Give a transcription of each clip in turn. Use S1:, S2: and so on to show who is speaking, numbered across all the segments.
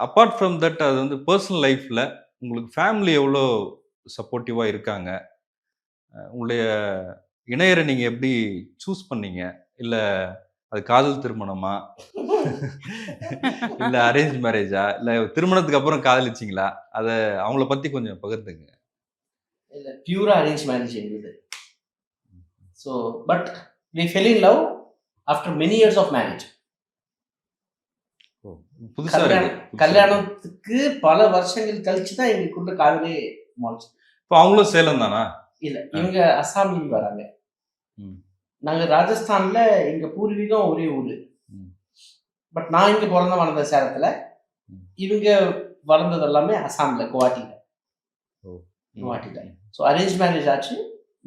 S1: Apart from that அது வந்து personal லைஃப்ல உங்களுக்கு ஃபேமிலி எவ்வளோ சப்போர்ட்டிவா இருக்காங்க? உங்களுடைய இணையரை நீங்க எப்படி சூஸ் பண்ணீங்க? இல்ல அது காதல் திருமணமா? இல்ல அரேஞ்ச் மேரேஜா? இல்ல திருமணத்துக்கு அப்புறம் காதலிச்சீங்களா? அத அவங்கள பத்தி கொஞ்சம் பகிர்ந்துங்க.
S2: இல்ல பியூரா அரேஞ்ச் மேரேஜ் எங்களுது. So but we fell in love after many years of marriage.
S1: புதுசா இருக்கு.
S2: கல்யாணத்துக்கு பல வருஷங்கள் கழிச்சு தான் எங்களுக்குள்ள காதலே முளைச்சு.
S1: இப்போ அவங்களும் சேலம் தானா?
S2: இல்ல இவங்க அஸ்ஸாம்ல வராங்க. நாங்க ராஜஸ்தான்ல எங்க பூர்வீகம் ஒரே ஊரு. பட் நான் இங்க பிறந்த வளர்ந்த சேலத்துல, இவங்க வளர்ந்தது எல்லாமே அஸ்ஸாம்ல குவாஹாட்டில. ஸோ அரேஞ்ச் மேரேஜ் ஆச்சு,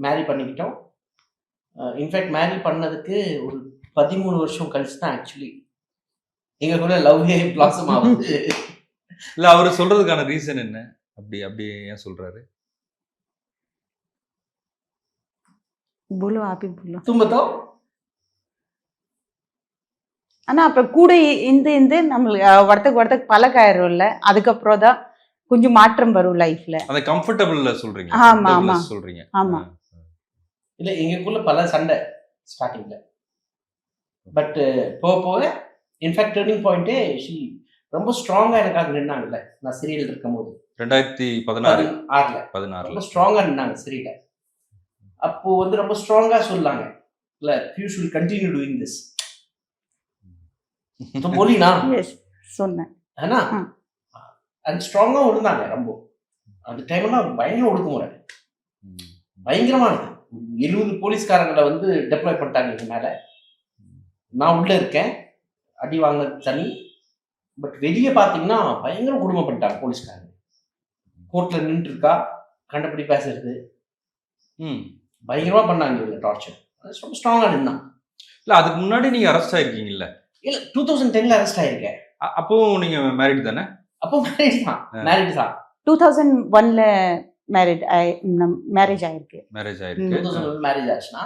S2: மேரி பண்ணிக்கிட்டோம். இன்ஃபேக்ட் மேரி பண்ணதுக்கு ஒரு 13 வருஷம் கழிச்சு தான் ஆக்சுவலி எங்களுக்குள்ள லவ்வே பிளாசம் ஆகுது.
S1: இல்ல அவரு சொல்றதுக்கான ரீசன் என்ன? அப்படி அப்படி ஏன் சொல்றாரு?
S3: बोलो आप ही बोलो.
S2: तुम बताओ.
S3: ஆனா அப்ப கூட இந்த நம்மளுக்கு வரத்துக்கு பழக்காயிரும்ல, அதுக்கப்புறம் தான் கொஞ்சம் மாற்றம் வரும் லைஃப்ல.
S1: அந்த கம்ஃபர்டபிள்ல சொல்றீங்க.
S3: ஆமா ஆமா
S1: சொல்றீங்க.
S3: ஆமா.
S2: இல்ல எங்களுக்குள்ள பல சண்டை ஸ்டார்டிங்ல. பட் போக இன்ஃபேக்ட் டர்னிங் பாயிண்டே ரொம்ப ஸ்ட்ராங்கா எனக்காக நின்னாங்கல்ல. நான் சிறையில் இருக்கும்போது
S1: 2016
S2: ரொம்ப ஸ்ட்ராங்கா நின்னாங்க சிறையில. அப்போ வந்து ரொம்ப ஸ்ட்ராங்கா சொல்லாங்க, இல்ல you should continue doing this. तो बोली ना.
S3: यस சொன்னேன்.
S2: है ना. அண்ட் ஸ்ட்ராங்கா இருந்தாங்க ரொம்ப. அந்த டைம்ல பயங்கர ஒடுக்குமுறை, பயங்கரமானது. 70 போலீஸ்காரங்களை வந்து டெப்ளாய் பண்ணிட்டாங்க எங்க மேல. நான் உள்ள இருக்கேன், அடி வாங்கினது தனி. பட் வெளியே பார்த்தீங்கன்னா பயங்கர கொடுமை பண்ணிட்டாங்க போலீஸ்காரங்க. கோர்ட்ல நின்று இருக்கா, கண்டபடி பேசுறது, பயங்கரமா பண்ணாங்க இவங்க டார்ச்சர். ரொம்ப ஸ்ட்ராங்கா நின்னான்.
S1: இல்ல அதுக்கு முன்னாடி நீங்க அரெஸ்ட் ஆயிருக்கீங்கல்ல?
S2: இல்ல 2010ல அரெஸ்ட் ஆயிருக்கேன்.
S1: அப்போ நீங்க மேரிட் தானே?
S2: அப்போ மேரிட் தான்.
S3: 2001ல மேரேஜ் ஆயிருக்கு.
S1: 2001 மேரேஜ் ஆச்சுன்னா